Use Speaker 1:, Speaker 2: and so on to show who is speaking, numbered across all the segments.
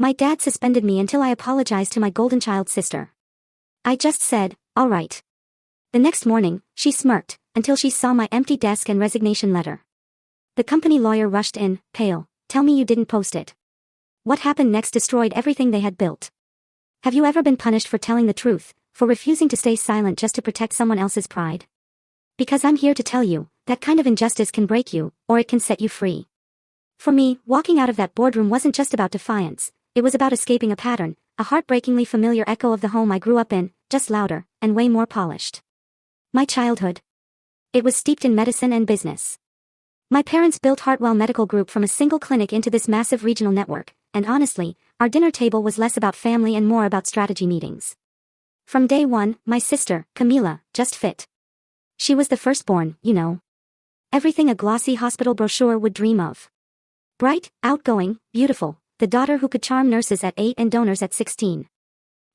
Speaker 1: My dad suspended me until I apologized to my golden child sister. I just said, all right. The next morning, she smirked, until she saw my empty desk and resignation letter. The company lawyer rushed in, pale. Tell me you didn't post it. What happened next destroyed everything they had built. Have you ever been punished for telling the truth, for refusing to stay silent just to protect someone else's pride? Because I'm here to tell you, that kind of injustice can break you, or it can set you free. For me, walking out of that boardroom wasn't just about defiance, it was about escaping a pattern, a heartbreakingly familiar echo of the home I grew up in, just louder, and way more polished. My childhood. It was steeped in medicine and business. My parents built Hartwell Medical Group from a single clinic into this massive regional network, and honestly, our dinner table was less about family and more about strategy meetings. From day one, my sister, Camila, just fit. She was the firstborn, you know. Everything a glossy hospital brochure would dream of. Bright, outgoing, beautiful, the daughter who could charm nurses at 8 and donors at 16.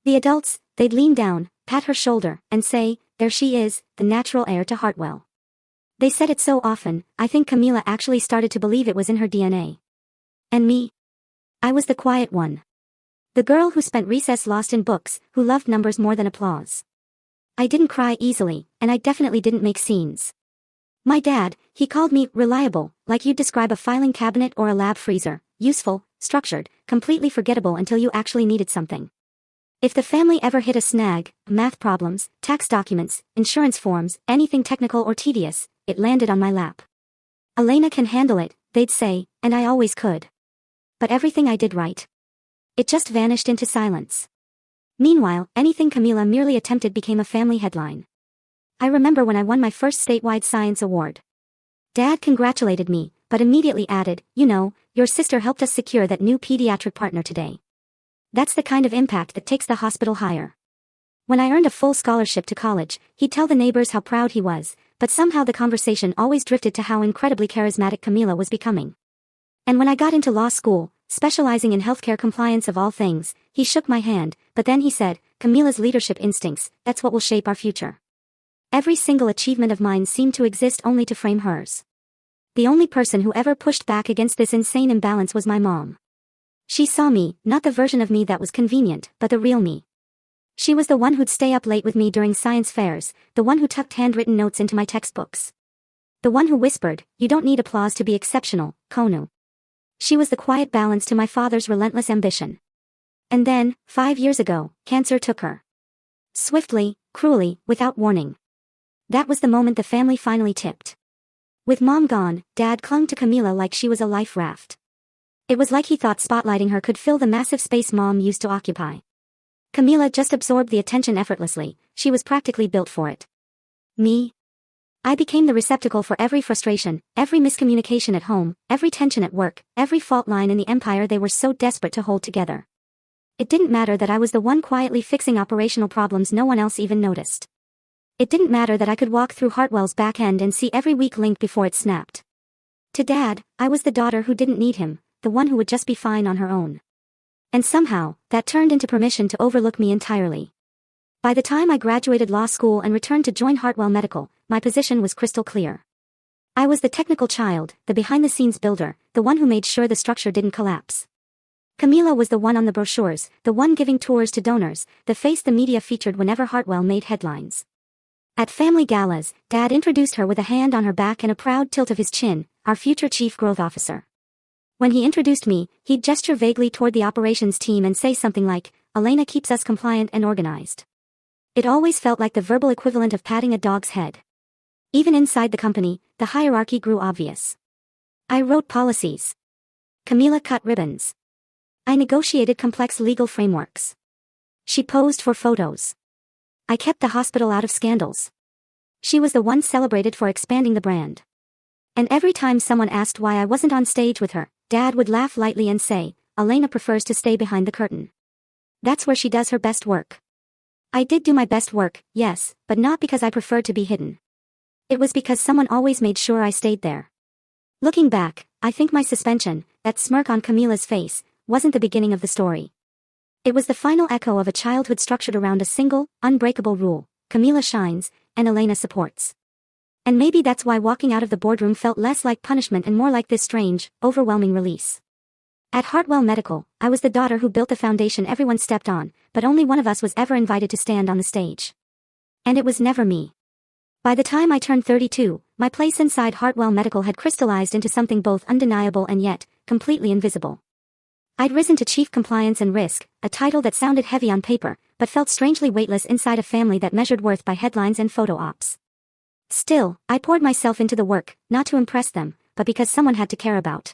Speaker 1: The adults, they'd lean down, pat her shoulder, and say, there she is, the natural heir to Hartwell. They said it so often, I think Camila actually started to believe it was in her DNA. And me? I was the quiet one. The girl who spent recess lost in books, who loved numbers more than applause. I didn't cry easily, and I definitely didn't make scenes. My dad, he called me reliable, like you'd describe a filing cabinet or a lab freezer, useful, structured, completely forgettable until you actually needed something. If the family ever hit a snag, math problems, tax documents, insurance forms, anything technical or tedious, it landed on my lap. Elena can handle it, they'd say, and I always could. But everything I did right. It just vanished into silence. Meanwhile, anything Camila merely attempted became a family headline. I remember when I won my first statewide science award. Dad congratulated me, but immediately added, you know, your sister helped us secure that new pediatric partner today. That's the kind of impact that takes the hospital higher. When I earned a full scholarship to college, he'd tell the neighbors how proud he was, but somehow the conversation always drifted to how incredibly charismatic Camila was becoming. And when I got into law school, specializing in healthcare compliance of all things, he shook my hand, but then he said, Camila's leadership instincts, that's what will shape our future. Every single achievement of mine seemed to exist only to frame hers. The only person who ever pushed back against this insane imbalance was my mom. She saw me, not the version of me that was convenient, but the real me. She was the one who'd stay up late with me during science fairs, the one who tucked handwritten notes into my textbooks. The one who whispered, you don't need applause to be exceptional, Konu. She was the quiet balance to my father's relentless ambition. And then, 5 years ago, cancer took her. Swiftly, cruelly, without warning. That was the moment the family finally tipped. With Mom gone, Dad clung to Camila like she was a life raft. It was like he thought spotlighting her could fill the massive space Mom used to occupy. Camila just absorbed the attention effortlessly, she was practically built for it. Me? I became the receptacle for every frustration, every miscommunication at home, every tension at work, every fault line in the empire they were so desperate to hold together. It didn't matter that I was the one quietly fixing operational problems no one else even noticed. It didn't matter that I could walk through Hartwell's back end and see every weak link before it snapped. To Dad, I was the daughter who didn't need him, the one who would just be fine on her own. And somehow, that turned into permission to overlook me entirely. By the time I graduated law school and returned to join Hartwell Medical, my position was crystal clear. I was the technical child, the behind-the-scenes builder, the one who made sure the structure didn't collapse. Camila was the one on the brochures, the one giving tours to donors, the face the media featured whenever Hartwell made headlines. At family galas, Dad introduced her with a hand on her back and a proud tilt of his chin, our future chief growth officer. When he introduced me, he'd gesture vaguely toward the operations team and say something like, Elena keeps us compliant and organized. It always felt like the verbal equivalent of patting a dog's head. Even inside the company, the hierarchy grew obvious. I wrote policies. Camila cut ribbons. I negotiated complex legal frameworks. She posed for photos. I kept the hospital out of scandals. She was the one celebrated for expanding the brand. And every time someone asked why I wasn't on stage with her, Dad would laugh lightly and say, Elena prefers to stay behind the curtain. That's where she does her best work. I did do my best work, yes, but not because I preferred to be hidden. It was because someone always made sure I stayed there. Looking back, I think my suspension, that smirk on Camila's face, wasn't the beginning of the story. It was the final echo of a childhood structured around a single, unbreakable rule: Camila shines, and Elena supports. And maybe that's why walking out of the boardroom felt less like punishment and more like this strange, overwhelming release. At Hartwell Medical, I was the daughter who built the foundation everyone stepped on, but only one of us was ever invited to stand on the stage. And it was never me. By the time I turned 32, my place inside Hartwell Medical had crystallized into something both undeniable and yet completely invisible. I'd risen to Chief Compliance and Risk, a title that sounded heavy on paper, but felt strangely weightless inside a family that measured worth by headlines and photo ops. Still, I poured myself into the work, not to impress them, but because someone had to care about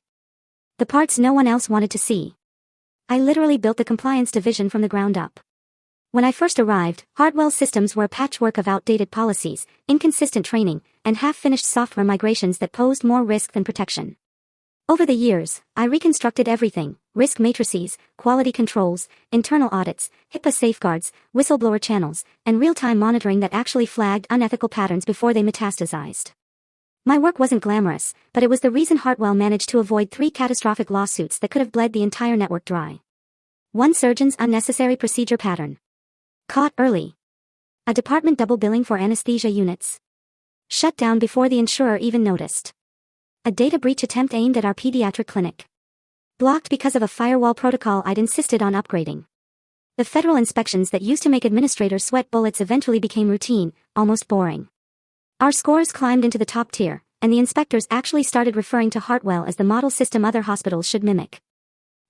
Speaker 1: the parts no one else wanted to see. I literally built the compliance division from the ground up. When I first arrived, Hartwell's systems were a patchwork of outdated policies, inconsistent training, and half-finished software migrations that posed more risk than protection. Over the years, I reconstructed everything: risk matrices, quality controls, internal audits, HIPAA safeguards, whistleblower channels, and real-time monitoring that actually flagged unethical patterns before they metastasized. My work wasn't glamorous, but it was the reason Hartwell managed to avoid 3 catastrophic lawsuits that could have bled the entire network dry. 1 surgeon's unnecessary procedure pattern. Caught early. A department double billing for anesthesia units. Shut down before the insurer even noticed. A data breach attempt aimed at our pediatric clinic. Blocked because of a firewall protocol I'd insisted on upgrading. The federal inspections that used to make administrators sweat bullets eventually became routine, almost boring. Our scores climbed into the top tier, and the inspectors actually started referring to Hartwell as the model system other hospitals should mimic.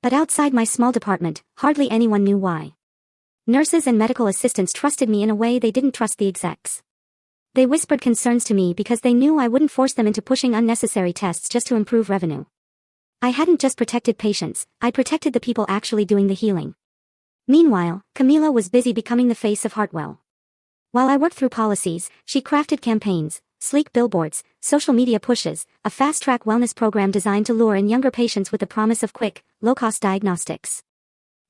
Speaker 1: But outside my small department, hardly anyone knew why. Nurses and medical assistants trusted me in a way they didn't trust the execs. They whispered concerns to me because they knew I wouldn't force them into pushing unnecessary tests just to improve revenue. I hadn't just protected patients, I protected the people actually doing the healing. Meanwhile, Camila was busy becoming the face of Hartwell. While I worked through policies, she crafted campaigns, sleek billboards, social media pushes, a fast-track wellness program designed to lure in younger patients with the promise of quick, low-cost diagnostics.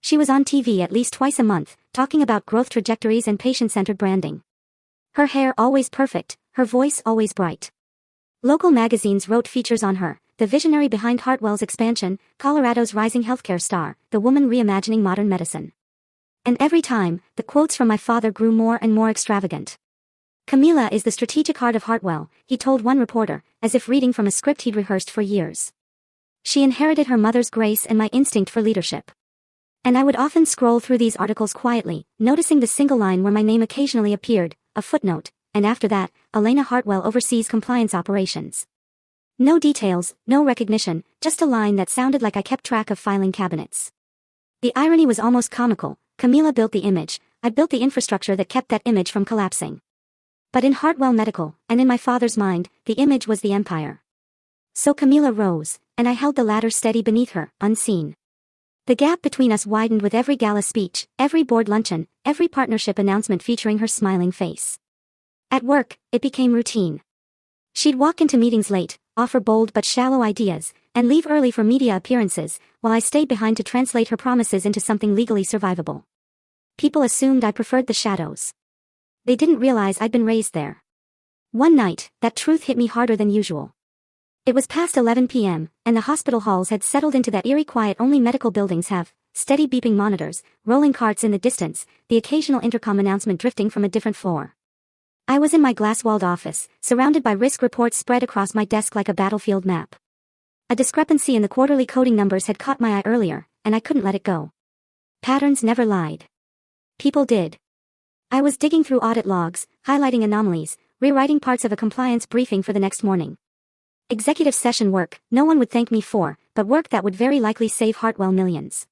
Speaker 1: She was on TV at least twice a month, talking about growth trajectories and patient-centered branding. Her hair always perfect, her voice always bright. Local magazines wrote features on her, the visionary behind Hartwell's expansion, Colorado's rising healthcare star, the woman reimagining modern medicine. And every time, the quotes from my father grew more and more extravagant. Camila is the strategic heart of Hartwell, he told one reporter, as if reading from a script he'd rehearsed for years. She inherited her mother's grace and my instinct for leadership. And I would often scroll through these articles quietly, noticing the single line where my name occasionally appeared, a footnote, and after that, Elena Hartwell oversees compliance operations. No details, no recognition, just a line that sounded like I kept track of filing cabinets. The irony was almost comical. Camila built the image, I built the infrastructure that kept that image from collapsing. But in Hartwell Medical, and in my father's mind, the image was the empire. So Camila rose, and I held the ladder steady beneath her, unseen. The gap between us widened with every gala speech, every board luncheon, every partnership announcement featuring her smiling face. At work, it became routine. She'd walk into meetings late, offer bold but shallow ideas, and leave early for media appearances, while I stayed behind to translate her promises into something legally survivable. People assumed I preferred the shadows. They didn't realize I'd been raised there. One night, that truth hit me harder than usual. It was past 11 p.m., and the hospital halls had settled into that eerie quiet only medical buildings have: steady beeping monitors, rolling carts in the distance, the occasional intercom announcement drifting from a different floor. I was in my glass-walled office, surrounded by risk reports spread across my desk like a battlefield map. A discrepancy in the quarterly coding numbers had caught my eye earlier, and I couldn't let it go. Patterns never lied. People did. I was digging through audit logs, highlighting anomalies, rewriting parts of a compliance briefing for the next morning. Executive session work, no one would thank me for, but work that would very likely save Hartwell millions.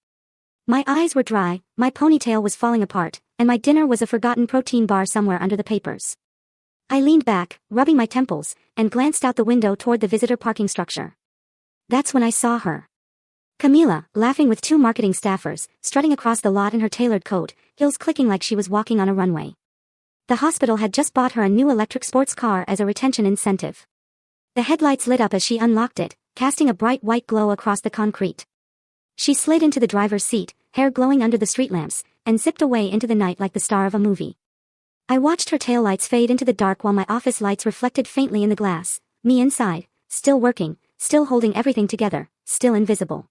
Speaker 1: My eyes were dry, my ponytail was falling apart, and my dinner was a forgotten protein bar somewhere under the papers. I leaned back, rubbing my temples, and glanced out the window toward the visitor parking structure. That's when I saw her. Camila, laughing with 2 marketing staffers, strutting across the lot in her tailored coat, heels clicking like she was walking on a runway. The hospital had just bought her a new electric sports car as a retention incentive. The headlights lit up as she unlocked it, casting a bright white glow across the concrete. She slid into the driver's seat, hair glowing under the street lamps, and zipped away into the night like the star of a movie. I watched her taillights fade into the dark while my office lights reflected faintly in the glass, me inside, still working, still holding everything together, still invisible.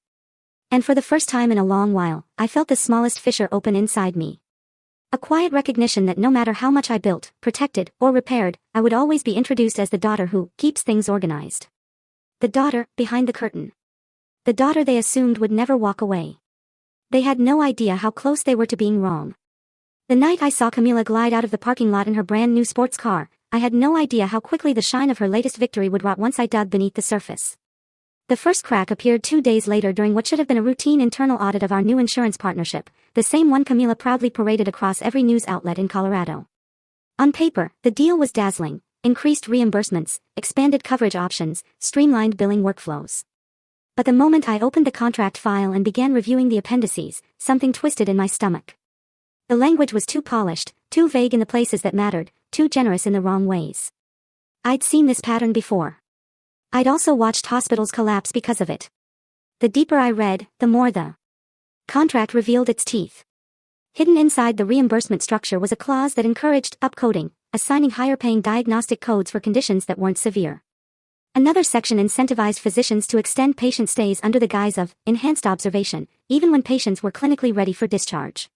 Speaker 1: And for the first time in a long while, I felt the smallest fissure open inside me. A quiet recognition that no matter how much I built, protected, or repaired, I would always be introduced as the daughter who keeps things organized. The daughter behind the curtain. The daughter they assumed would never walk away. They had no idea how close they were to being wrong. The night I saw Camila glide out of the parking lot in her brand new sports car, I had no idea how quickly the shine of her latest victory would rot once I dug beneath the surface. The first crack appeared 2 days later during what should have been a routine internal audit of our new insurance partnership, the same one Camila proudly paraded across every news outlet in Colorado. On paper, the deal was dazzling: increased reimbursements, expanded coverage options, streamlined billing workflows. But the moment I opened the contract file and began reviewing the appendices, something twisted in my stomach. The language was too polished, too vague in the places that mattered, too generous in the wrong ways. I'd seen this pattern before. I'd also watched hospitals collapse because of it. The deeper I read, the more the contract revealed its teeth. Hidden inside the reimbursement structure was a clause that encouraged upcoding, assigning higher-paying diagnostic codes for conditions that weren't severe. Another section incentivized physicians to extend patient stays under the guise of enhanced observation, even when patients were clinically ready for discharge.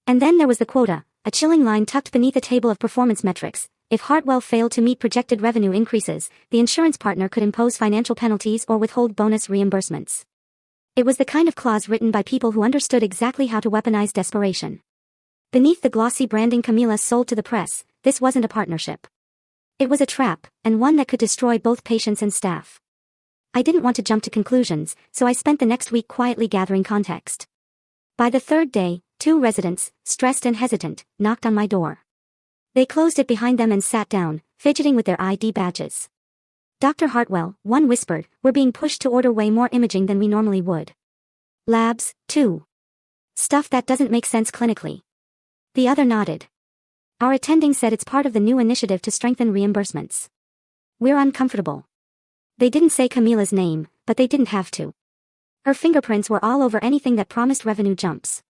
Speaker 1: And then there was the quota, a chilling line tucked beneath a table of performance metrics. If Hartwell failed to meet projected revenue increases, the insurance partner could impose financial penalties or withhold bonus reimbursements. It was the kind of clause written by people who understood exactly how to weaponize desperation. Beneath the glossy branding Camila sold to the press, this wasn't a partnership. It was a trap, and one that could destroy both patients and staff. I didn't want to jump to conclusions, so I spent the next week quietly gathering context. By the third day, 2 residents, stressed and hesitant, knocked on my door. They closed it behind them and sat down, fidgeting with their ID badges. Dr. Hartwell, one whispered, we're being pushed to order way more imaging than we normally would. Labs, too. Stuff that doesn't make sense clinically. The other nodded. Our attending said it's part of the new initiative to strengthen reimbursements. We're uncomfortable. They didn't say Camila's name, but they didn't have to. Her fingerprints were all over anything that promised revenue jumps.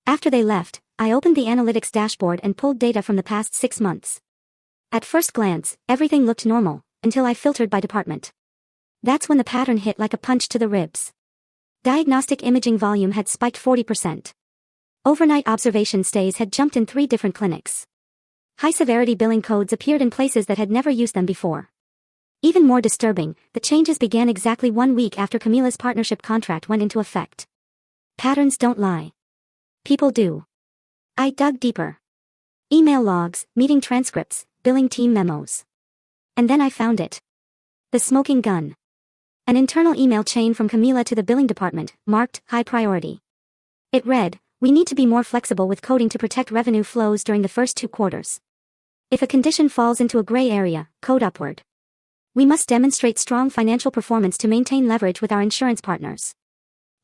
Speaker 1: After they left, I opened the analytics dashboard and pulled data from the past 6 months. At first glance, everything looked normal, until I filtered by department. That's when the pattern hit like a punch to the ribs. Diagnostic imaging volume had spiked 40%. Overnight observation stays had jumped in 3 different clinics. High-severity billing codes appeared in places that had never used them before. Even more disturbing, the changes began exactly 1 week after Camila's partnership contract went into effect. Patterns don't lie. People do. I dug deeper. Email logs, meeting transcripts, billing team memos. And then I found it. The smoking gun. An internal email chain from Camila to the billing department, marked high priority. It read, we need to be more flexible with coding to protect revenue flows during the first 2 quarters. If a condition falls into a gray area, code upward. We must demonstrate strong financial performance to maintain leverage with our insurance partners.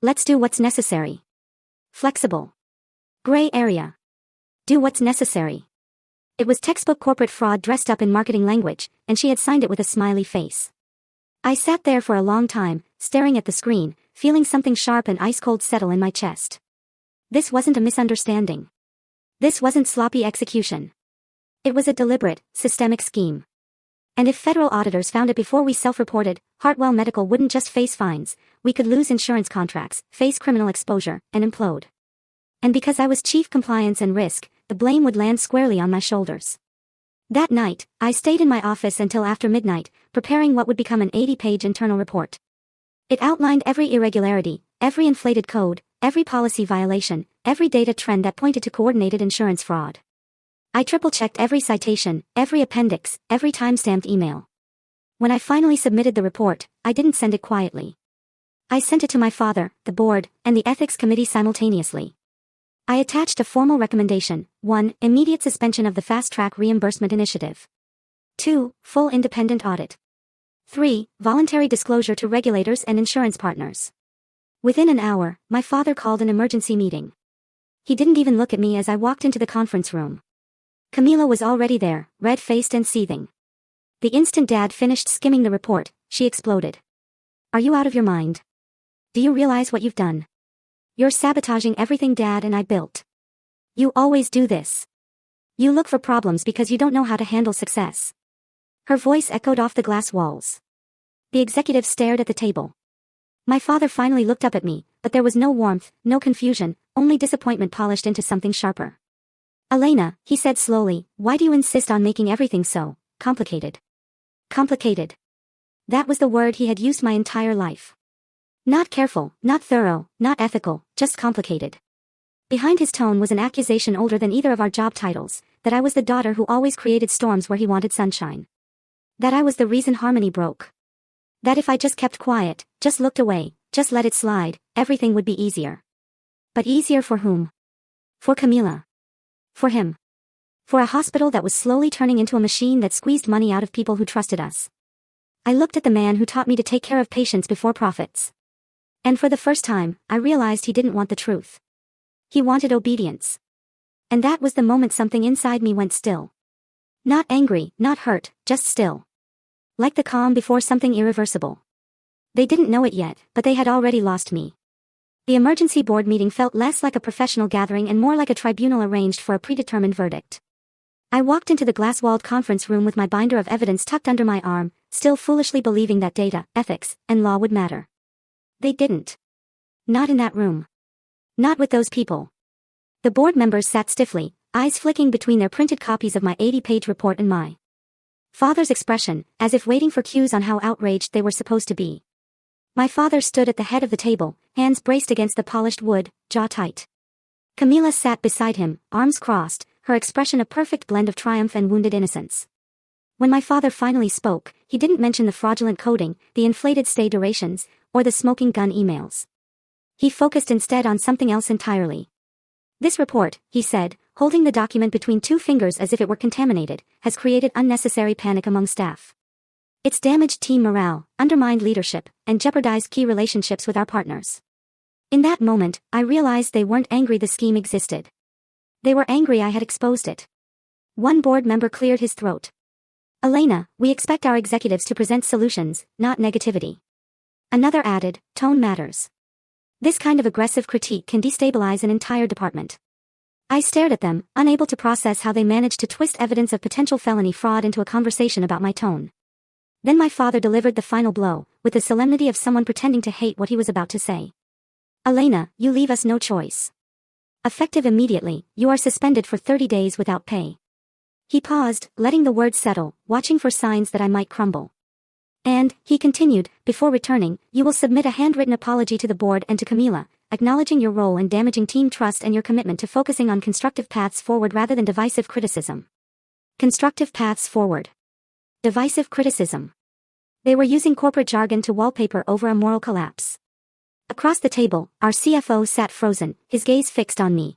Speaker 1: Let's do what's necessary. Flexible. Gray area. Do what's necessary. It was textbook corporate fraud dressed up in marketing language, and she had signed it with a smiley face. I sat there for a long time, staring at the screen, feeling something sharp and ice-cold settle in my chest. This wasn't a misunderstanding. This wasn't sloppy execution. It was a deliberate, systemic scheme. And if federal auditors found it before we self-reported, Hartwell Medical wouldn't just face fines, we could lose insurance contracts, face criminal exposure, and implode. And because I was chief compliance and risk, the blame would land squarely on my shoulders. That night, I stayed in my office until after midnight, preparing what would become an 80-page internal report. It outlined every irregularity, every inflated code, every policy violation, every data trend that pointed to coordinated insurance fraud. I triple-checked every citation, every appendix, every time-stamped email. When I finally submitted the report, I didn't send it quietly. I sent it to my father, the board, and the ethics committee simultaneously. I attached a formal recommendation: 1. Immediate suspension of the fast-track reimbursement initiative. 2. Full independent audit. 3. Voluntary disclosure to regulators and insurance partners. Within an hour, my father called an emergency meeting. He didn't even look at me as I walked into the conference room. Camila was already there, red-faced and seething. The instant Dad finished skimming the report, she exploded. Are you out of your mind? Do you realize what you've done? You're sabotaging everything Dad and I built. You always do this. You look for problems because you don't know how to handle success. Her voice echoed off the glass walls. The executive stared at the table. My father finally looked up at me, but there was no warmth, no confusion, only disappointment polished into something sharper. Elena, he said slowly, why do you insist on making everything so complicated? Complicated. That was the word he had used my entire life. Not careful, not thorough, not ethical, just complicated. Behind his tone was an accusation older than either of our job titles, that I was the daughter who always created storms where he wanted sunshine. That I was the reason harmony broke. That if I just kept quiet, just looked away, just let it slide, everything would be easier. But easier for whom? For Camila. For him. For a hospital that was slowly turning into a machine that squeezed money out of people who trusted us. I looked at the man who taught me to take care of patients before profits. And for the first time, I realized he didn't want the truth. He wanted obedience. And that was the moment something inside me went still. Not angry, not hurt, just still. Like the calm before something irreversible. They didn't know it yet, but they had already lost me. The emergency board meeting felt less like a professional gathering and more like a tribunal arranged for a predetermined verdict. I walked into the glass-walled conference room with my binder of evidence tucked under my arm, still foolishly believing that data, ethics, and law would matter. They didn't. Not in that room. Not with those people. The board members sat stiffly, eyes flicking between their printed copies of my 80-page report and my father's expression, as if waiting for cues on how outraged they were supposed to be. My father stood at the head of the table, hands braced against the polished wood, jaw tight. Camila sat beside him, arms crossed, her expression a perfect blend of triumph and wounded innocence. When my father finally spoke, he didn't mention the fraudulent coding, the inflated stay durations, or the smoking gun emails. He focused instead on something else entirely. This report, he said, holding the document between two fingers as if it were contaminated, has created unnecessary panic among staff. It's damaged team morale, undermined leadership, and jeopardized key relationships with our partners. In that moment, I realized they weren't angry the scheme existed. They were angry I had exposed it. One board member cleared his throat. Elena, we expect our executives to present solutions, not negativity. Another added, tone matters. This kind of aggressive critique can destabilize an entire department. I stared at them, unable to process how they managed to twist evidence of potential felony fraud into a conversation about my tone. Then my father delivered the final blow, with the solemnity of someone pretending to hate what he was about to say. Elena, you leave us no choice. Effective immediately, you are suspended for 30 days without pay. He paused, letting the words settle, watching for signs that I might crumble. And, he continued, before returning, you will submit a handwritten apology to the board and to Camila, acknowledging your role in damaging team trust and your commitment to focusing on constructive paths forward rather than divisive criticism. Constructive paths forward. Divisive criticism. They were using corporate jargon to wallpaper over a moral collapse. Across the table, our CFO sat frozen, his gaze fixed on me.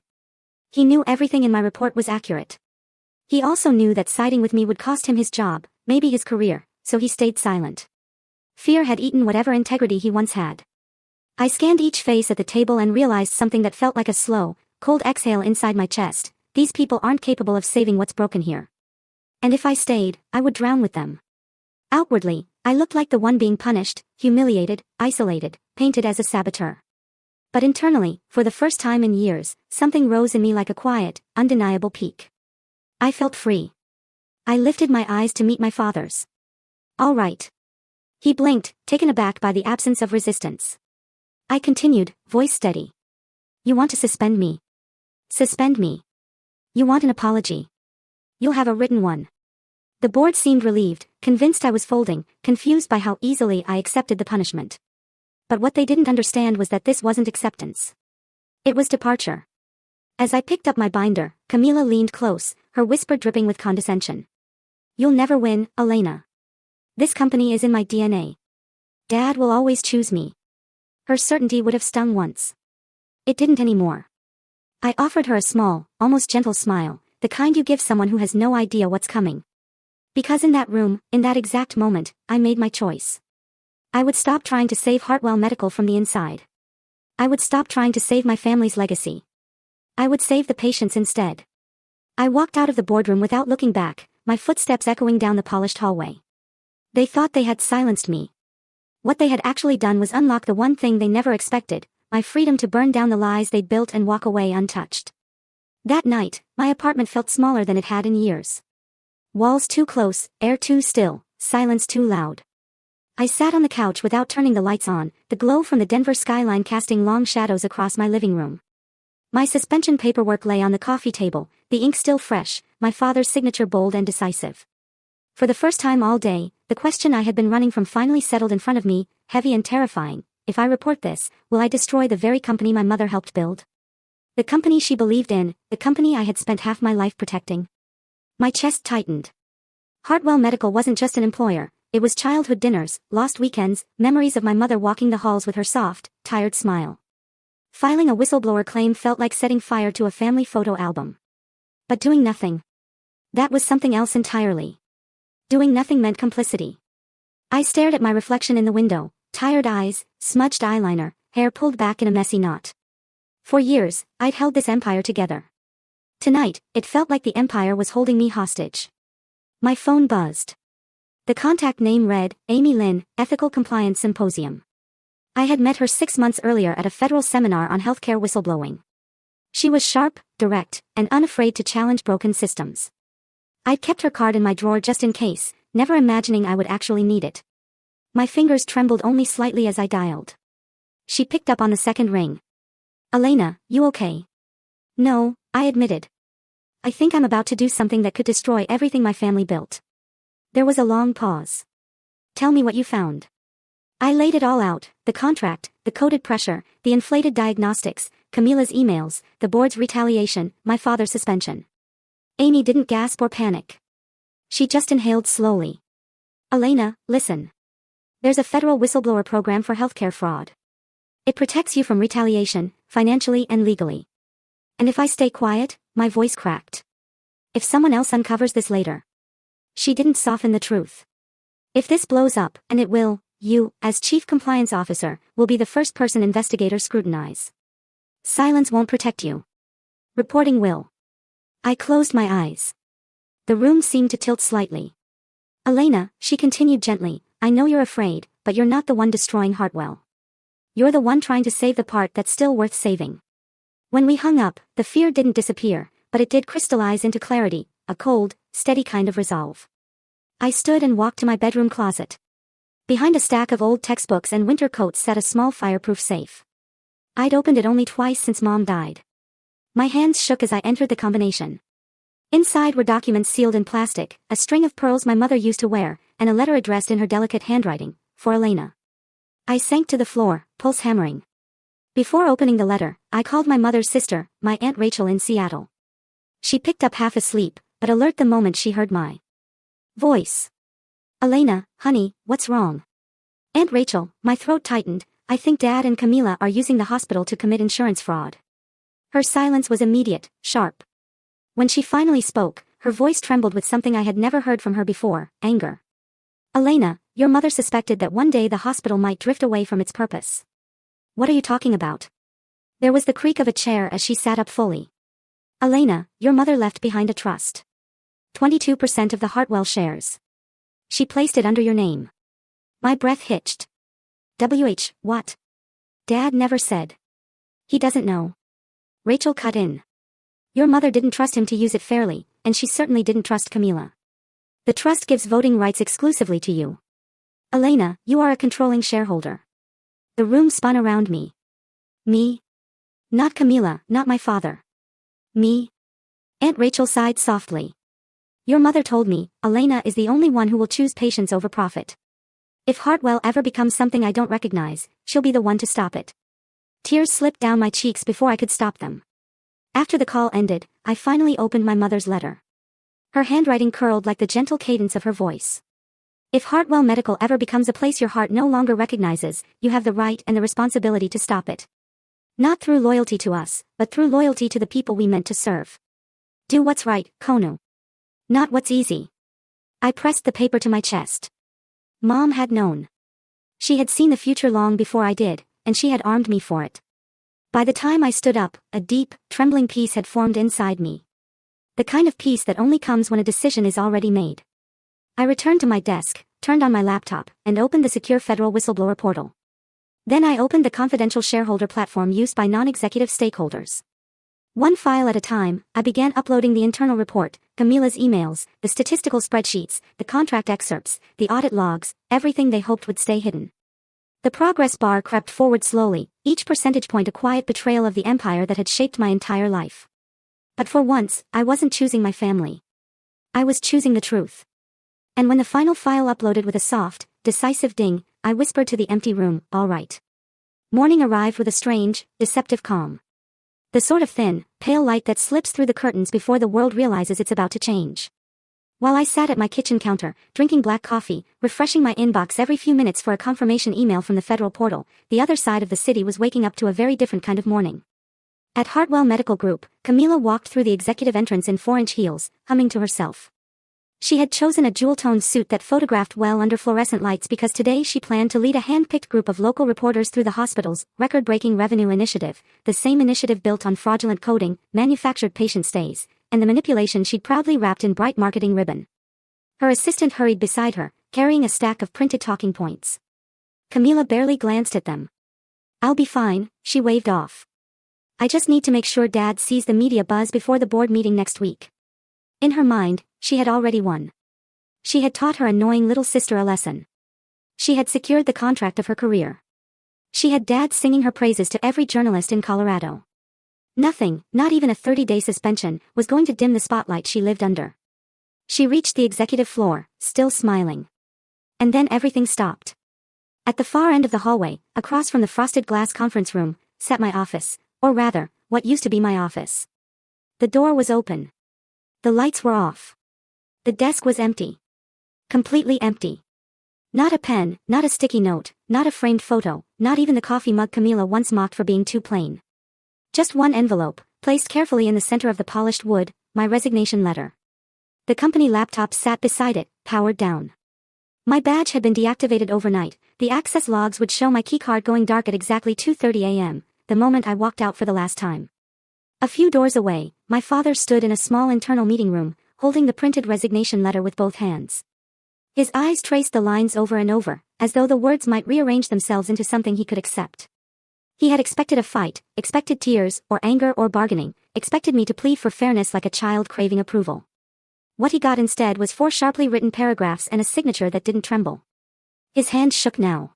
Speaker 1: He knew everything in my report was accurate. He also knew that siding with me would cost him his job, maybe his career, so he stayed silent. Fear had eaten whatever integrity he once had. I scanned each face at the table and realized something that felt like a slow, cold exhale inside my chest. These people aren't capable of saving what's broken here. And if I stayed, I would drown with them. Outwardly, I looked like the one being punished, humiliated, isolated, painted as a saboteur. But internally, for the first time in years, something rose in me like a quiet, undeniable peak. I felt free. I lifted my eyes to meet my father's. All right. He blinked, taken aback by the absence of resistance. I continued, voice steady. You want to suspend me? Suspend me. You want an apology? You'll have a written one. The board seemed relieved, convinced I was folding, confused by how easily I accepted the punishment. But what they didn't understand was that this wasn't acceptance. It was departure. As I picked up my binder, Camila leaned close, her whisper dripping with condescension. You'll never win, Elena. This company is in my DNA. Dad will always choose me. Her certainty would have stung once. It didn't anymore. I offered her a small, almost gentle smile, the kind you give someone who has no idea what's coming. Because in that room, in that exact moment, I made my choice. I would stop trying to save Hartwell Medical from the inside. I would stop trying to save my family's legacy. I would save the patients instead. I walked out of the boardroom without looking back, my footsteps echoing down the polished hallway. They thought they had silenced me. What they had actually done was unlock the one thing they never expected, my freedom to burn down the lies they'd built and walk away untouched. That night, my apartment felt smaller than it had in years. Walls too close, air too still, silence too loud. I sat on the couch without turning the lights on, the glow from the Denver skyline casting long shadows across my living room. My suspension paperwork lay on the coffee table, the ink still fresh, my father's signature bold and decisive. For the first time all day, the question I had been running from finally settled in front of me, heavy and terrifying. if I report this, will I destroy the very company my mother helped build? The company she believed in, the company I had spent half my life protecting. My chest tightened. Hartwell Medical wasn't just an employer, it was childhood dinners, lost weekends, memories of my mother walking the halls with her soft, tired smile. Filing a whistleblower claim felt like setting fire to a family photo album. But doing nothing. That was something else entirely. Doing nothing meant complicity. I stared at my reflection in the window, tired eyes, smudged eyeliner, hair pulled back in a messy knot. For years, I'd held this empire together. Tonight, it felt like the empire was holding me hostage. My phone buzzed. The contact name read, Amy Lynn, Ethical Compliance Symposium. I had met her 6 months earlier at a federal seminar on healthcare whistleblowing. She was sharp, direct, and unafraid to challenge broken systems. I'd kept her card in my drawer just in case, never imagining I would actually need it. My fingers trembled only slightly as I dialed. She picked up on the second ring. Elena, you okay? No, I admitted. I think I'm about to do something that could destroy everything my family built. There was a long pause. Tell me what you found. I laid it all out, the contract, the coded pressure, the inflated diagnostics, Camila's emails, the board's retaliation, my father's suspension. Amy didn't gasp or panic. She just inhaled slowly. Elena, listen. There's a federal whistleblower program for healthcare fraud. It protects you from retaliation, financially and legally. And if I stay quiet, my voice cracked. If someone else uncovers this later. She didn't soften the truth. If this blows up, and it will, you, as chief compliance officer, will be the first person investigators scrutinize. Silence won't protect you. Reporting will. I closed my eyes. The room seemed to tilt slightly. Elena, she continued gently, I know you're afraid, but you're not the one destroying Hartwell. You're the one trying to save the part that's still worth saving. When we hung up, the fear didn't disappear, but it did crystallize into clarity, a cold, steady kind of resolve. I stood and walked to my bedroom closet. Behind a stack of old textbooks and winter coats sat a small fireproof safe. I'd opened it only twice since Mom died. My hands shook as I entered the combination. Inside were documents sealed in plastic, a string of pearls my mother used to wear, and a letter addressed in her delicate handwriting, for Elena. I sank to the floor, pulse hammering. Before opening the letter, I called my mother's sister, my Aunt Rachel in Seattle. She picked up half asleep, but alert the moment she heard my voice. Elena, honey, what's wrong? Aunt Rachel, my throat tightened, I think Dad and Camila are using the hospital to commit insurance fraud. Her silence was immediate, sharp. When she finally spoke, her voice trembled with something I had never heard from her before, anger. Elena, your mother suspected that one day the hospital might drift away from its purpose. What are you talking about? There was the creak of a chair as she sat up fully. Elena, your mother left behind a trust. 22% of the Hartwell shares. She placed it under your name. My breath hitched. What? Dad never said. He doesn't know. Rachel cut in. Your mother didn't trust him to use it fairly, and she certainly didn't trust Camila. The trust gives voting rights exclusively to you. Elena, you are a controlling shareholder. The room spun around me. Me? Not Camila, not my father. Me? Aunt Rachel sighed softly. Your mother told me, Elena is the only one who will choose patience over profit. If Hartwell ever becomes something I don't recognize, she'll be the one to stop it. Tears slipped down my cheeks before I could stop them. After the call ended, I finally opened my mother's letter. Her handwriting curled like the gentle cadence of her voice. If Hartwell Medical ever becomes a place your heart no longer recognizes, you have the right and the responsibility to stop it. Not through loyalty to us, but through loyalty to the people we meant to serve. Do what's right, Konu. Not what's easy. I pressed the paper to my chest. Mom had known. She had seen the future long before I did, and she had armed me for it. By the time I stood up, a deep, trembling peace had formed inside me. The kind of peace that only comes when a decision is already made. I returned to my desk, turned on my laptop, and opened the secure federal whistleblower portal. Then I opened the confidential shareholder platform used by non-executive stakeholders. One file at a time, I began uploading the internal report, Camila's emails, the statistical spreadsheets, the contract excerpts, the audit logs, everything they hoped would stay hidden. The progress bar crept forward slowly, each percentage point a quiet betrayal of the empire that had shaped my entire life. But for once, I wasn't choosing my family. I was choosing the truth. And when the final file uploaded with a soft, decisive ding, I whispered to the empty room, all right. Morning arrived with a strange, deceptive calm. The sort of thin, pale light that slips through the curtains before the world realizes it's about to change. While I sat at my kitchen counter, drinking black coffee, refreshing my inbox every few minutes for a confirmation email from the federal portal, the other side of the city was waking up to a very different kind of morning. At Hartwell Medical Group, Camila walked through the executive entrance in 4-inch heels, humming to herself. She had chosen a jewel-toned suit that photographed well under fluorescent lights because today she planned to lead a hand-picked group of local reporters through the hospital's record-breaking revenue initiative, the same initiative built on fraudulent coding, manufactured patient stays, and the manipulation she'd proudly wrapped in bright marketing ribbon. Her assistant hurried beside her, carrying a stack of printed talking points. Camila barely glanced at them. "I'll be fine," she waved off. "I just need to make sure Dad sees the media buzz before the board meeting next week." In her mind, she had already won. She had taught her annoying little sister a lesson. She had secured the contract of her career. She had Dad singing her praises to every journalist in Colorado. Nothing, not even a 30-day suspension, was going to dim the spotlight she lived under. She reached the executive floor, still smiling. And then everything stopped. At the far end of the hallway, across from the frosted glass conference room, sat my office, or rather, what used to be my office. The door was open. The lights were off. The desk was empty. Completely empty. Not a pen, not a sticky note, not a framed photo, not even the coffee mug Camila once mocked for being too plain. Just one envelope, placed carefully in the center of the polished wood, my resignation letter. The company laptop sat beside it, powered down. My badge had been deactivated overnight. The access logs would show my keycard going dark at exactly 2:30 a.m., the moment I walked out for the last time. A few doors away, my father stood in a small internal meeting room, holding the printed resignation letter with both hands. His eyes traced the lines over and over, as though the words might rearrange themselves into something he could accept. He had expected a fight, expected tears, or anger or bargaining, expected me to plead for fairness like a child craving approval. What he got instead was 4 sharply written paragraphs and a signature that didn't tremble. His hand shook now.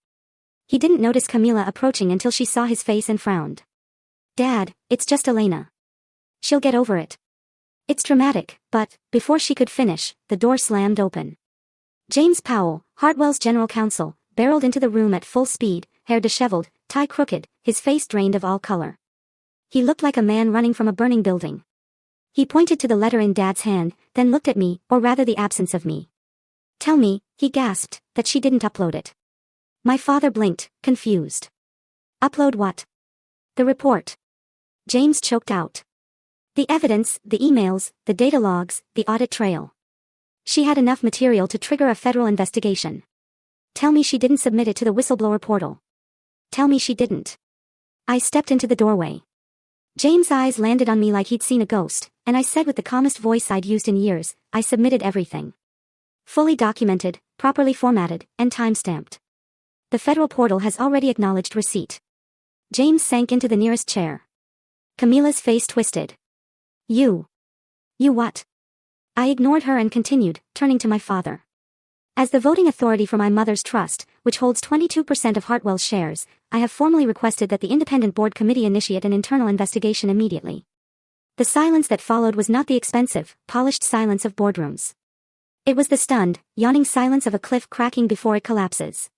Speaker 1: He didn't notice Camila approaching until she saw his face and frowned. "Dad, it's just Elena. She'll get over it." "It's dramatic," but, before she could finish, the door slammed open. James Powell, Hartwell's general counsel, barreled into the room at full speed, hair disheveled, tie crooked, his face drained of all color. He looked like a man running from a burning building. He pointed to the letter in Dad's hand, then looked at me, or rather the absence of me. "Tell me," he gasped, "that she didn't upload it." My father blinked, confused. "Upload what?" "The report." James choked out. "The evidence, the emails, the data logs, the audit trail. She had enough material to trigger a federal investigation. Tell me she didn't submit it to the whistleblower portal. Tell me she didn't." I stepped into the doorway. James' eyes landed on me like he'd seen a ghost, and I said with the calmest voice I'd used in years, "I submitted everything. Fully documented, properly formatted, and time-stamped. The federal portal has already acknowledged receipt." James sank into the nearest chair. Camila's face twisted. You what?" I ignored her and continued, turning to my father. "As the voting authority for my mother's trust, which holds 22% of Hartwell's shares, I have formally requested that the independent board committee initiate an internal investigation immediately." The silence that followed was not the expensive, polished silence of boardrooms. It was the stunned, yawning silence of a cliff cracking before it collapses.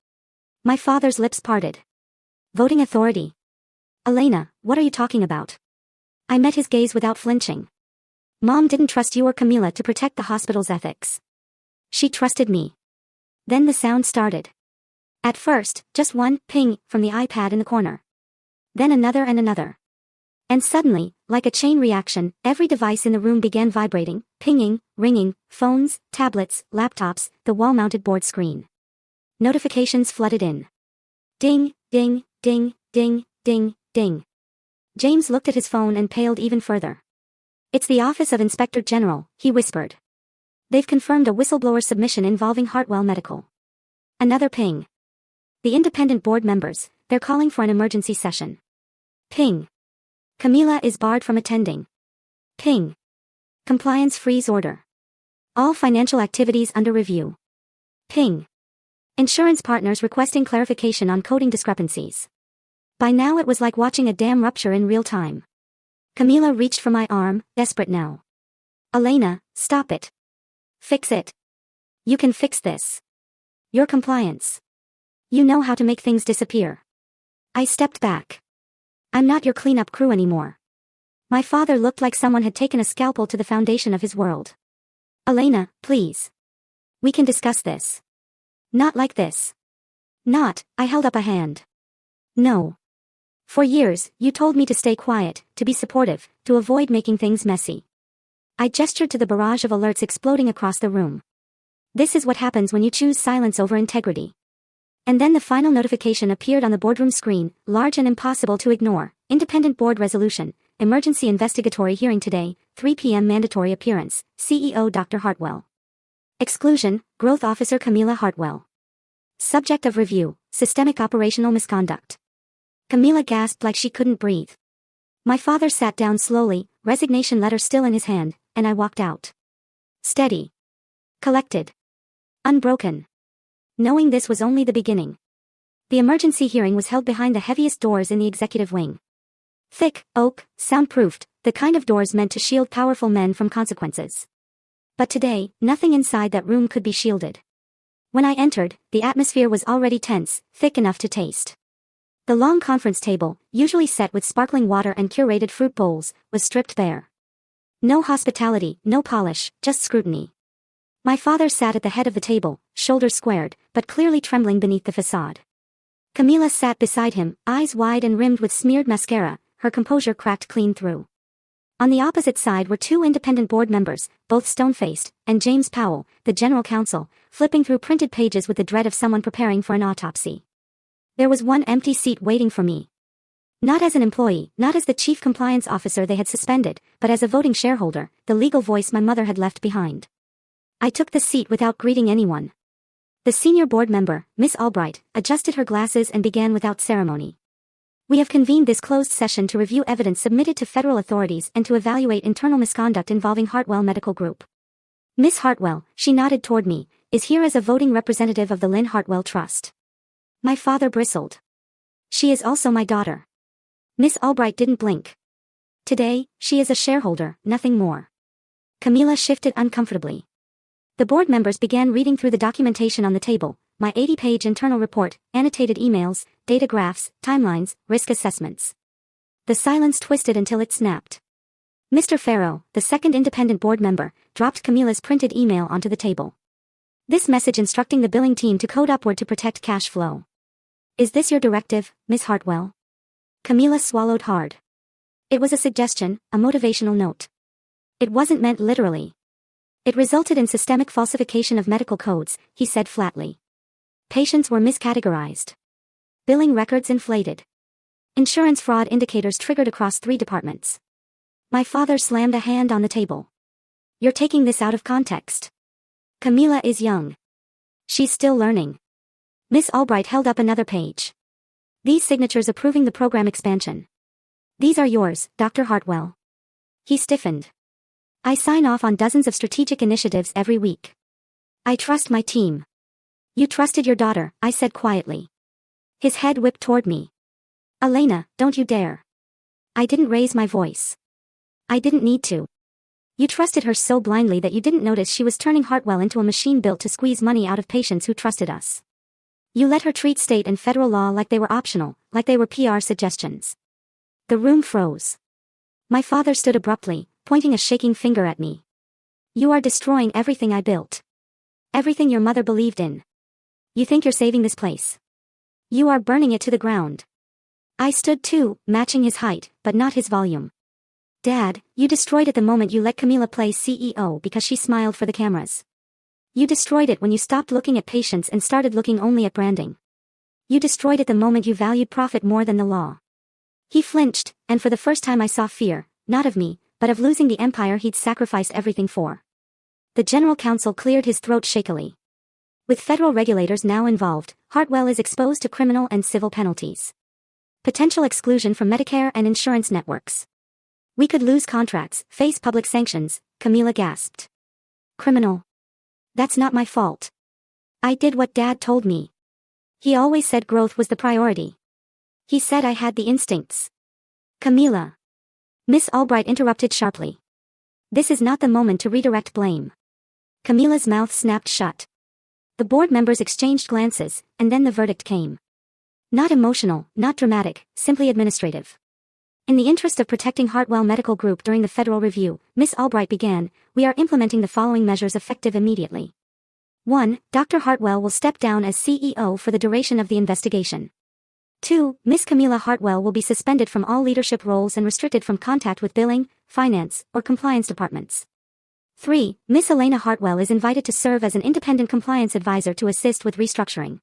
Speaker 1: My father's lips parted. "Voting authority? Elena, what are you talking about?" I met his gaze without flinching. "Mom didn't trust you or Camila to protect the hospital's ethics. She trusted me." Then the sound started. At first, just one ping from the iPad in the corner. Then another and another. And suddenly, like a chain reaction, every device in the room began vibrating, pinging, ringing, phones, tablets, laptops, the wall-mounted board screen. Notifications flooded in. Ding, ding, ding, ding, ding, ding. James looked at his phone and paled even further. "It's the Office of Inspector General," he whispered. "They've confirmed a whistleblower submission involving Hartwell Medical." Another ping. "The independent board members, they're calling for an emergency session." Ping. "Camila is barred from attending." Ping. "Compliance freeze order. All financial activities under review." Ping. "Insurance partners requesting clarification on coding discrepancies." By now it was like watching a dam rupture in real time. Camila reached for my arm, desperate now. "Elena, stop it. Fix it. You can fix this. Your compliance. You know how to make things disappear." I stepped back. I'm not your cleanup crew anymore. My father looked like someone had taken a scalpel to the foundation of his world. Elena, please. We can discuss this. Not like this. Not, I held up a hand. No. For years, you told me to stay quiet, to be supportive, to avoid making things messy. I gestured to the barrage of alerts exploding across the room. This is what happens when you choose silence over integrity. And then the final notification appeared on the boardroom screen, large and impossible to ignore. Independent board resolution, emergency investigatory hearing today, 3 p.m. mandatory appearance, CEO Dr. Hartwell. Exclusion, Growth Officer Camila Hartwell. Subject of review, systemic operational misconduct. Camila gasped like she couldn't breathe. My father sat down slowly, resignation letter still in his hand, and I walked out. Steady. Collected. Unbroken. Knowing this was only the beginning. The emergency hearing was held behind the heaviest doors in the executive wing. Thick, oak, soundproofed, the kind of doors meant to shield powerful men from consequences. But today, nothing inside that room could be shielded. When I entered, the atmosphere was already tense, thick enough to taste. The long conference table, usually set with sparkling water and curated fruit bowls, was stripped bare. No hospitality, no polish, just scrutiny. My father sat at the head of the table, shoulders squared, but clearly trembling beneath the facade. Camila sat beside him, eyes wide and rimmed with smeared mascara, her composure cracked clean through. On the opposite side were 2 independent board members, both stone-faced, and James Powell, the general counsel, flipping through printed pages with the dread of someone preparing for an autopsy. There was one empty seat waiting for me. Not as an employee, not as the chief compliance officer they had suspended, but as a voting shareholder, the legal voice my mother had left behind. I took the seat without greeting anyone. The senior board member, Miss Albright, adjusted her glasses and began without ceremony. We have convened this closed session to review evidence submitted to federal authorities and to evaluate internal misconduct involving Hartwell Medical Group. Miss Hartwell, she nodded toward me, is here as a voting representative of the Lynn Hartwell Trust. My father bristled. She is also my daughter. Miss Albright didn't blink. Today, she is a shareholder, nothing more. Camila shifted uncomfortably. The board members began reading through the documentation on the table, my 80-page internal report, annotated emails, data graphs, timelines, risk assessments. The silence twisted until it snapped. Mr. Farrow, the second independent board member, dropped Camila's printed email onto the table. This message instructing the billing team to code upward to protect cash flow. Is this your directive, Miss Hartwell? Camila swallowed hard. It was a suggestion, a motivational note. It wasn't meant literally. It resulted in systemic falsification of medical codes, he said flatly. Patients were miscategorized. Billing records inflated. Insurance fraud indicators triggered across 3 departments. My father slammed a hand on the table. You're taking this out of context. Camila is young. She's still learning. Miss Albright held up another page. These signatures approving the program expansion. These are yours, Dr. Hartwell. He stiffened. I sign off on dozens of strategic initiatives every week. I trust my team. You trusted your daughter, I said quietly. His head whipped toward me. Elena, don't you dare. I didn't raise my voice. I didn't need to. You trusted her so blindly that you didn't notice she was turning Hartwell into a machine built to squeeze money out of patients who trusted us. You let her treat state and federal law like they were optional, like they were PR suggestions. The room froze. My father stood abruptly, pointing a shaking finger at me. You are destroying everything I built. Everything your mother believed in. You think you're saving this place. You are burning it to the ground. I stood too, matching his height, but not his volume. Dad, you destroyed it the moment you let Camila play CEO because she smiled for the cameras. You destroyed it when you stopped looking at patients and started looking only at branding. You destroyed it the moment you valued profit more than the law. He flinched, and for the first time I saw fear, not of me, but of losing the empire he'd sacrificed everything for. The general counsel cleared his throat shakily. With federal regulators now involved, Hartwell is exposed to criminal and civil penalties. Potential exclusion from Medicare and insurance networks. We could lose contracts, face public sanctions, Camila gasped. Criminal. That's not my fault. I did what Dad told me. He always said growth was the priority. He said I had the instincts. Camila. Miss Albright interrupted sharply. This is not the moment to redirect blame. Camila's mouth snapped shut. The board members exchanged glances, and then the verdict came. Not emotional, not dramatic, simply administrative. In the interest of protecting Hartwell Medical Group during the federal review, Miss Albright began, "We are implementing the following measures effective immediately. 1. Dr. Hartwell will step down as CEO for the duration of the investigation. 2. Miss Camilla Hartwell will be suspended from all leadership roles and restricted from contact with billing, finance, or compliance departments. 3. Miss Elena Hartwell is invited to serve as an independent compliance advisor to assist with restructuring."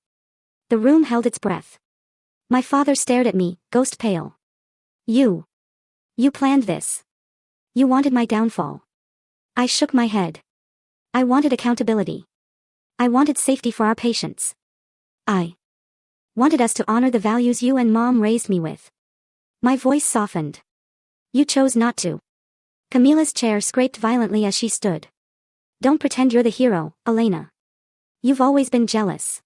Speaker 1: The room held its breath. My father stared at me, ghost pale. You planned this. You wanted my downfall." I shook my head. "I wanted accountability. I wanted safety for our patients. I wanted us to honor the values you and Mom raised me with." My voice softened. "You chose not to." Camilla's chair scraped violently as she stood. "Don't pretend you're the hero, Elena. You've always been jealous.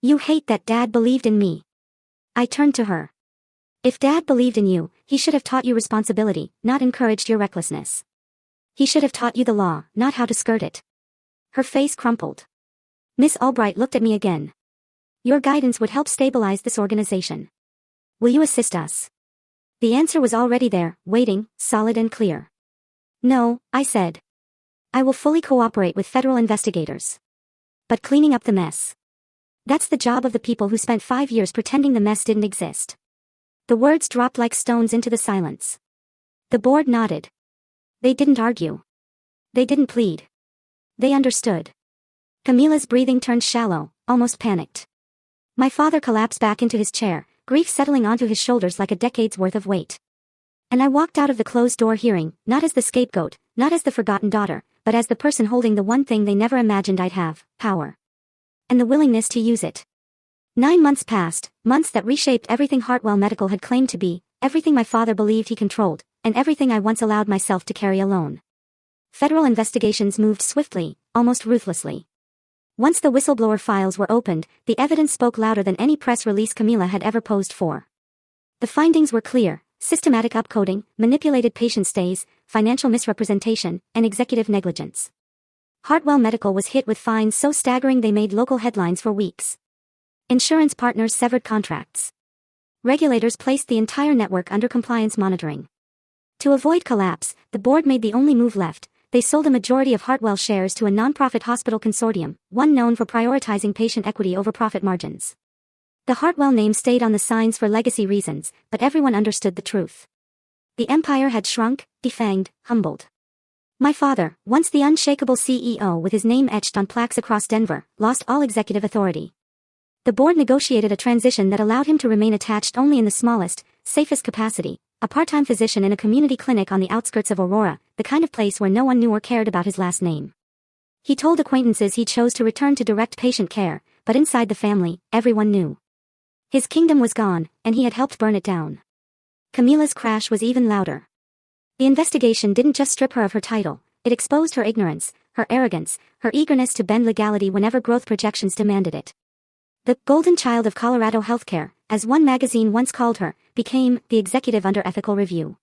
Speaker 1: You hate that Dad believed in me." I turned to her. "If Dad believed in you, he should have taught you responsibility, not encouraged your recklessness. He should have taught you the law, not how to skirt it." Her face crumpled. Miss Albright looked at me again. "Your guidance would help stabilize this organization. Will you assist us?" The answer was already there, waiting, solid and clear. "No," I said. "I will fully cooperate with federal investigators. But cleaning up the mess. That's the job of the people who spent 5 years pretending the mess didn't exist." The words dropped like stones into the silence. The board nodded. They didn't argue. They didn't plead. They understood. Camilla's breathing turned shallow, almost panicked. My father collapsed back into his chair, grief settling onto his shoulders like a decade's worth of weight. And I walked out of the closed door hearing, not as the scapegoat, not as the forgotten daughter, but as the person holding the one thing they never imagined I'd have, power. And the willingness to use it. 9 months passed, months that reshaped everything Hartwell Medical had claimed to be, everything my father believed he controlled, and everything I once allowed myself to carry alone. Federal investigations moved swiftly, almost ruthlessly. Once the whistleblower files were opened, the evidence spoke louder than any press release Camilla had ever posed for. The findings were clear: systematic upcoding, manipulated patient stays, financial misrepresentation, and executive negligence. Hartwell Medical was hit with fines so staggering they made local headlines for weeks. Insurance partners severed contracts. Regulators placed the entire network under compliance monitoring. To avoid collapse, the board made the only move left: they sold a majority of Hartwell shares to a nonprofit hospital consortium, one known for prioritizing patient equity over profit margins. The Hartwell name stayed on the signs for legacy reasons, but everyone understood the truth. The empire had shrunk, defanged, humbled. My father, once the unshakable CEO with his name etched on plaques across Denver, lost all executive authority. The board negotiated a transition that allowed him to remain attached only in the smallest, safest capacity, a part-time physician in a community clinic on the outskirts of Aurora, the kind of place where no one knew or cared about his last name. He told acquaintances he chose to return to direct patient care, but inside the family, everyone knew. His kingdom was gone, and he had helped burn it down. Camilla's crash was even louder. The investigation didn't just strip her of her title, it exposed her ignorance, her arrogance, her eagerness to bend legality whenever growth projections demanded it. The golden child of Colorado healthcare, as one magazine once called her, became the executive under ethical review.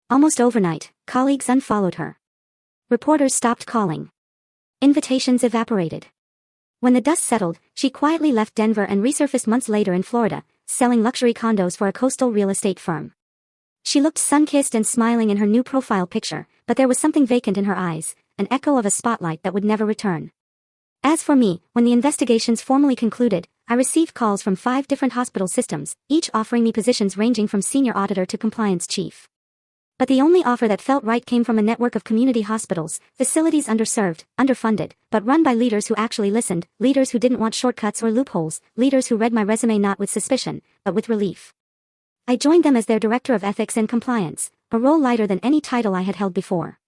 Speaker 1: Almost overnight, colleagues unfollowed her. Reporters stopped calling. Invitations evaporated. When the dust settled, she quietly left Denver and resurfaced months later in Florida, selling luxury condos for a coastal real estate firm. She looked sun-kissed and smiling in her new profile picture, but there was something vacant in her eyes, an echo of a spotlight that would never return. As for me, when the investigations formally concluded, I received calls from 5 different hospital systems, each offering me positions ranging from senior auditor to compliance chief. But the only offer that felt right came from a network of community hospitals, facilities underserved, underfunded, but run by leaders who actually listened, leaders who didn't want shortcuts or loopholes, leaders who read my resume not with suspicion, but with relief. I joined them as their director of ethics and compliance, a role lighter than any title I had held before.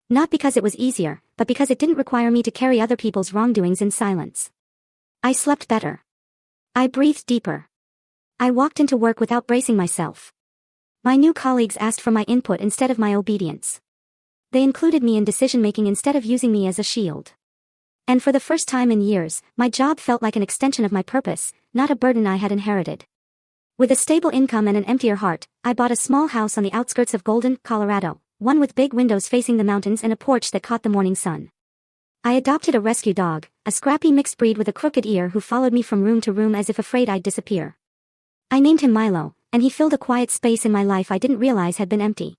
Speaker 1: Not because it was easier, but because it didn't require me to carry other people's wrongdoings in silence. I slept better. I breathed deeper. I walked into work without bracing myself. My new colleagues asked for my input instead of my obedience. They included me in decision-making instead of using me as a shield. And for the first time in years, my job felt like an extension of my purpose, not a burden I had inherited. With a stable income and an emptier heart, I bought a small house on the outskirts of Golden, Colorado, one with big windows facing the mountains and a porch that caught the morning sun. I adopted a rescue dog, a scrappy mixed breed with a crooked ear who followed me from room to room as if afraid I'd disappear. I named him Milo, and he filled a quiet space in my life I didn't realize had been empty.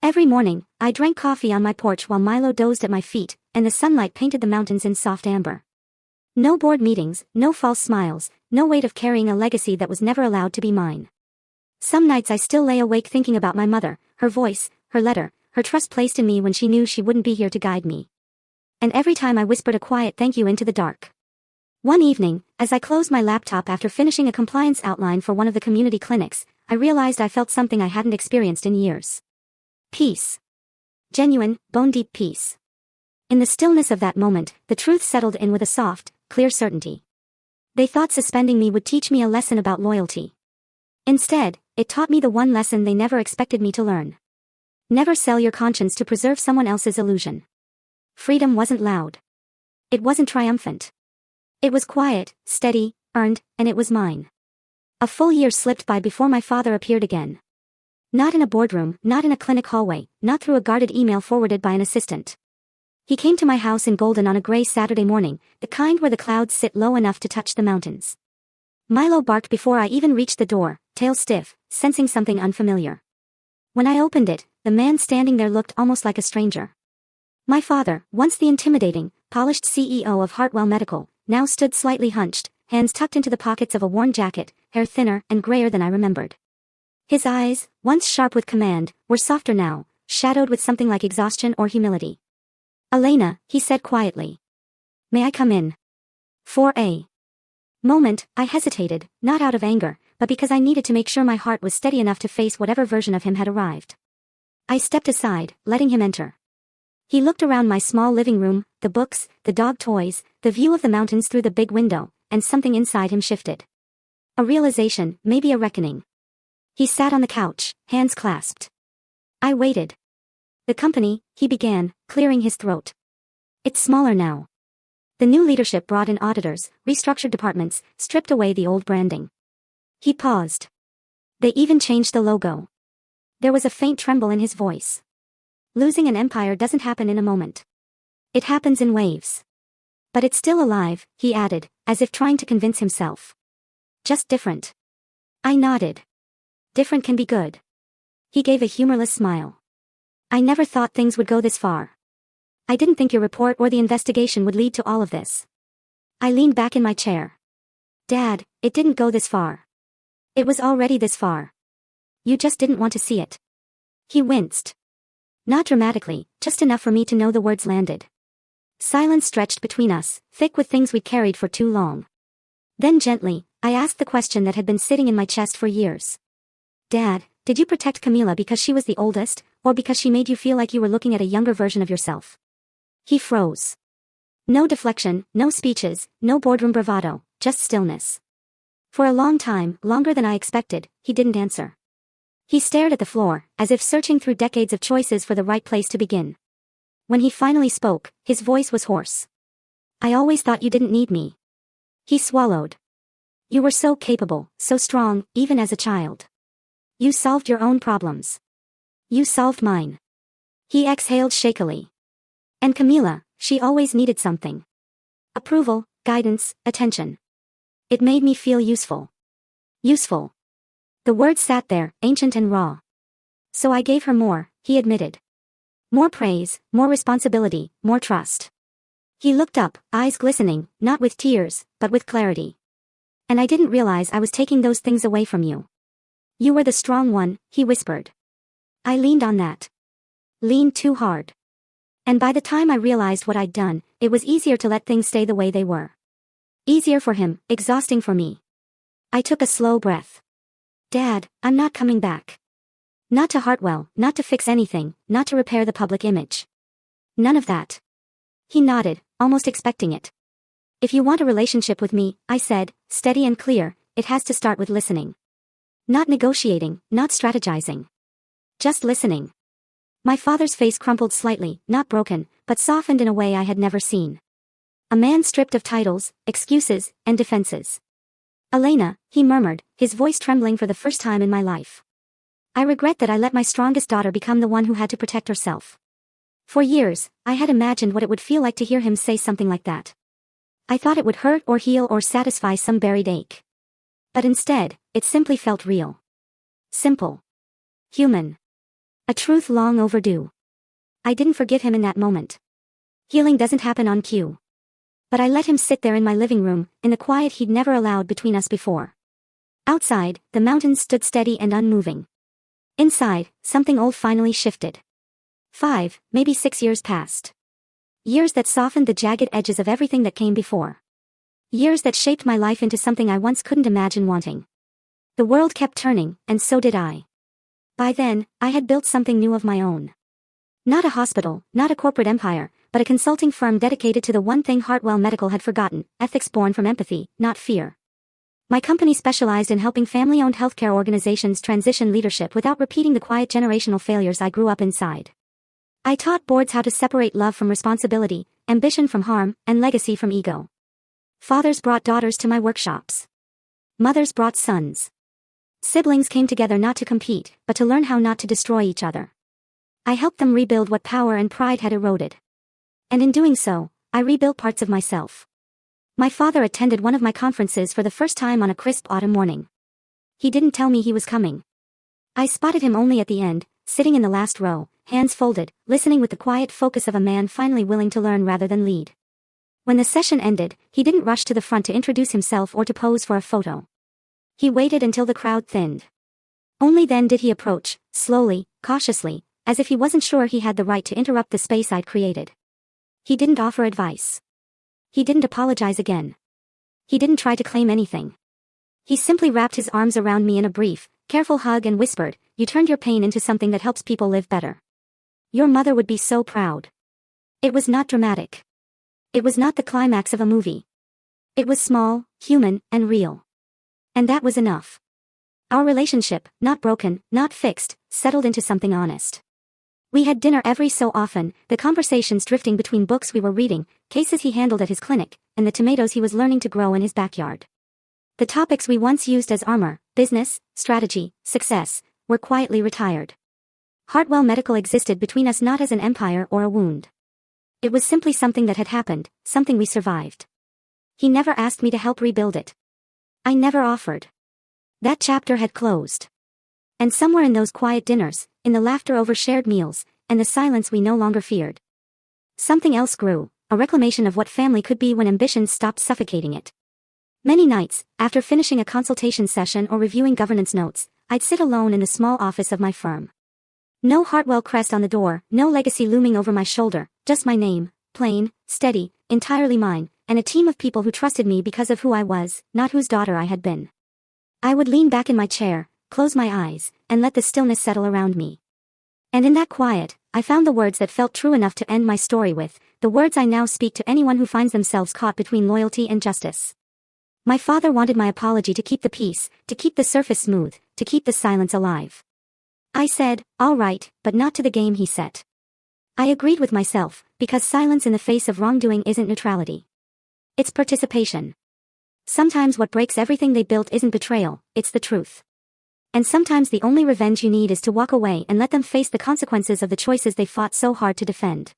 Speaker 1: Every morning, I drank coffee on my porch while Milo dozed at my feet, and the sunlight painted the mountains in soft amber. No board meetings, no false smiles, no weight of carrying a legacy that was never allowed to be mine. Some nights I still lay awake thinking about my mother, her voice, her letter, her trust placed in me when she knew she wouldn't be here to guide me. And every time I whispered a quiet thank you into the dark. One evening, as I closed my laptop after finishing a compliance outline for one of the community clinics, I realized I felt something I hadn't experienced in years. Peace. Genuine, bone-deep peace. In the stillness of that moment, the truth settled in with a soft, clear certainty. They thought suspending me would teach me a lesson about loyalty. Instead, it taught me the one lesson they never expected me to learn. Never sell your conscience to preserve someone else's illusion. Freedom wasn't loud. It wasn't triumphant. It was quiet, steady, earned, and it was mine. A full year slipped by before my father appeared again. Not in a boardroom, not in a clinic hallway, not through a guarded email forwarded by an assistant. He came to my house in Golden on a gray Saturday morning, the kind where the clouds sit low enough to touch the mountains. Milo barked before I even reached the door, tail stiff, sensing something unfamiliar. When I opened it, the man standing there looked almost like a stranger. My father, once the intimidating, polished CEO of Hartwell Medical, now stood slightly hunched, hands tucked into the pockets of a worn jacket, hair thinner and grayer than I remembered. His eyes, once sharp with command, were softer now, shadowed with something like exhaustion or humility. "Elena," he said quietly. "May I come in?" For a moment, I hesitated, not out of anger, but because I needed to make sure my heart was steady enough to face whatever version of him had arrived. I stepped aside, letting him enter. He looked around my small living room, the books, the dog toys, the view of the mountains through the big window, and something inside him shifted. A realization, maybe a reckoning. He sat on the couch, hands clasped. I waited. "The company," he began, clearing his throat. "It's smaller now. The new leadership brought in auditors, restructured departments, stripped away the old branding." He paused. "They even changed the logo." There was a faint tremble in his voice. "Losing an empire doesn't happen in a moment. It happens in waves. But it's still alive," he added, as if trying to convince himself. "Just different." I nodded. "Different can be good." He gave a humorless smile. "I never thought things would go this far. I didn't think your report or the investigation would lead to all of this." I leaned back in my chair. "Dad, it didn't go this far. It was already this far. You just didn't want to see it." He winced. Not dramatically, just enough for me to know the words landed. Silence stretched between us, thick with things we'd carried for too long. Then gently, I asked the question that had been sitting in my chest for years. "Dad, did you protect Camila because she was the oldest, or because she made you feel like you were looking at a younger version of yourself?" He froze. No deflection, no speeches, no boardroom bravado, just stillness. For a long time, longer than I expected, he didn't answer. He stared at the floor, as if searching through decades of choices for the right place to begin. When he finally spoke, his voice was hoarse. "I always thought you didn't need me." He swallowed. "You were so capable, so strong, even as a child. You solved your own problems. You solved mine." He exhaled shakily. "And Camila, she always needed something. Approval, guidance, attention. It made me feel useful." Useful. The word sat there, ancient and raw. "So I gave her more," he admitted. "More praise, more responsibility, more trust." He looked up, eyes glistening, not with tears, but with clarity. "And I didn't realize I was taking those things away from you. You were the strong one," he whispered. I leaned on that. Leaned too hard. And by the time I realized what I'd done, it was easier to let things stay the way they were. Easier for him, exhausting for me. I took a slow breath. "Dad, I'm not coming back. Not to Hartwell, not to fix anything, not to repair the public image. None of that." He nodded, almost expecting it. "If you want a relationship with me," I said, steady and clear, "it has to start with listening. Not negotiating, not strategizing. Just listening." My father's face crumpled slightly, not broken, but softened in a way I had never seen. A man stripped of titles, excuses, and defenses. "Elena," he murmured, his voice trembling for the first time in my life. "I regret that I let my strongest daughter become the one who had to protect herself." For years, I had imagined what it would feel like to hear him say something like that. I thought it would hurt or heal or satisfy some buried ache. But instead, it simply felt real. Simple. Human. A truth long overdue. I didn't forgive him in that moment. Healing doesn't happen on cue. But I let him sit there in my living room, in the quiet he'd never allowed between us before. Outside, the mountains stood steady and unmoving. Inside, something old finally shifted. 5, maybe 6 years passed. Years that softened the jagged edges of everything that came before. Years that shaped my life into something I once couldn't imagine wanting. The world kept turning, and so did I. By then, I had built something new of my own. Not a hospital, not a corporate empire, but a consulting firm dedicated to the one thing Hartwell Medical had forgotten: ethics born from empathy, not fear. My company specialized in helping family-owned healthcare organizations transition leadership without repeating the quiet generational failures I grew up inside. I taught boards how to separate love from responsibility, ambition from harm, and legacy from ego. Fathers brought daughters to my workshops. Mothers brought sons. Siblings came together not to compete, but to learn how not to destroy each other. I helped them rebuild what power and pride had eroded. And in doing so, I rebuilt parts of myself. My father attended one of my conferences for the first time on a crisp autumn morning. He didn't tell me he was coming. I spotted him only at the end, sitting in the last row, hands folded, listening with the quiet focus of a man finally willing to learn rather than lead. When the session ended, he didn't rush to the front to introduce himself or to pose for a photo. He waited until the crowd thinned. Only then did he approach, slowly, cautiously, as if he wasn't sure he had the right to interrupt the space I'd created. He didn't offer advice. He didn't apologize again. He didn't try to claim anything. He simply wrapped his arms around me in a brief, careful hug and whispered, "You turned your pain into something that helps people live better. Your mother would be so proud." It was not dramatic. It was not the climax of a movie. It was small, human, and real. And that was enough. Our relationship, not broken, not fixed, settled into something honest. We had dinner every so often, the conversations drifting between books we were reading, cases he handled at his clinic, and the tomatoes he was learning to grow in his backyard. The topics we once used as armor, business, strategy, success, were quietly retired. Hartwell Medical existed between us not as an empire or a wound. It was simply something that had happened, something we survived. He never asked me to help rebuild it. I never offered. That chapter had closed. And somewhere in those quiet dinners, in the laughter over shared meals, and the silence we no longer feared, something else grew, a reclamation of what family could be when ambition stopped suffocating it. Many nights, after finishing a consultation session or reviewing governance notes, I'd sit alone in the small office of my firm. No Hartwell crest on the door, no legacy looming over my shoulder, just my name, plain, steady, entirely mine, and a team of people who trusted me because of who I was, not whose daughter I had been. I would lean back in my chair, close my eyes, and let the stillness settle around me. And in that quiet, I found the words that felt true enough to end my story with, the words I now speak to anyone who finds themselves caught between loyalty and justice. My father wanted my apology to keep the peace, to keep the surface smooth, to keep the silence alive. I said, "All right, but not to the game he set." I agreed with myself, because silence in the face of wrongdoing isn't neutrality. It's participation. Sometimes what breaks everything they built isn't betrayal, it's the truth. And sometimes the only revenge you need is to walk away and let them face the consequences of the choices they fought so hard to defend.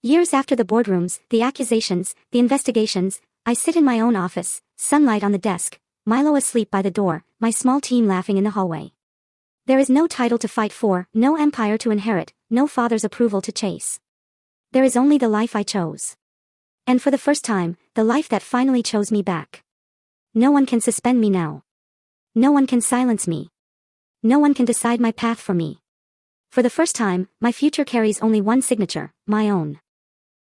Speaker 1: Years after the boardrooms, the accusations, the investigations, I sit in my own office, sunlight on the desk, Milo asleep by the door, my small team laughing in the hallway. There is no title to fight for, no empire to inherit, no father's approval to chase. There is only the life I chose. And for the first time, the life that finally chose me back. No one can suspend me now. No one can silence me. No one can decide my path for me. For the first time, my future carries only one signature, my own.